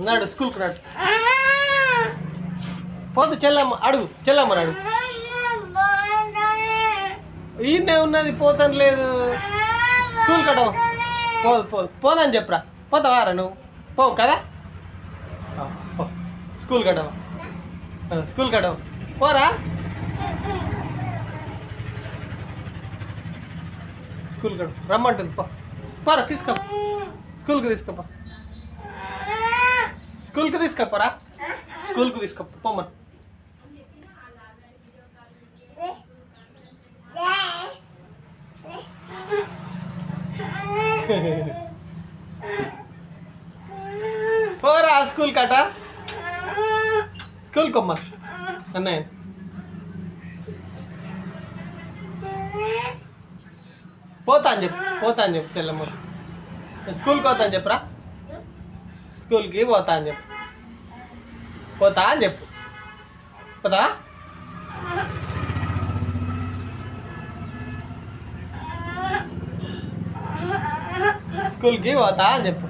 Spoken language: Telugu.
నాడు స్కూల్కి నాడు పోదు చెల్లమ్మ అడుగు చెల్లమ్మ నాడు ఈయనే ఉన్నది పోతాను లేదు స్కూల్ కట్టవు పోదు పోదు పోనని చెప్పరా పోతావారా నువ్వు పోవు కదా స్కూల్ కట్టవు స్కూల్ కట్టవు పోరా స్కూల్ కట్టవు రమ్మంటుంది పోరా తీసుకో స్కూల్కి తీసుకోపా స్కూల్కి తీసుకోపరా స్కూల్కి తీసుకో పోమ్మని పోరా స్కూల్ కట స్కూల్ కొమ్మ అన్నయ్య పోతా అని చెప్పు చెల్లమ్మ స్కూల్కి పోతా అని చెప్పురా స్కూల్కి పోతా అని చెప్పు పోతా అని చెప్పు పోతా స్కూల్కి పోతా అని చెప్పు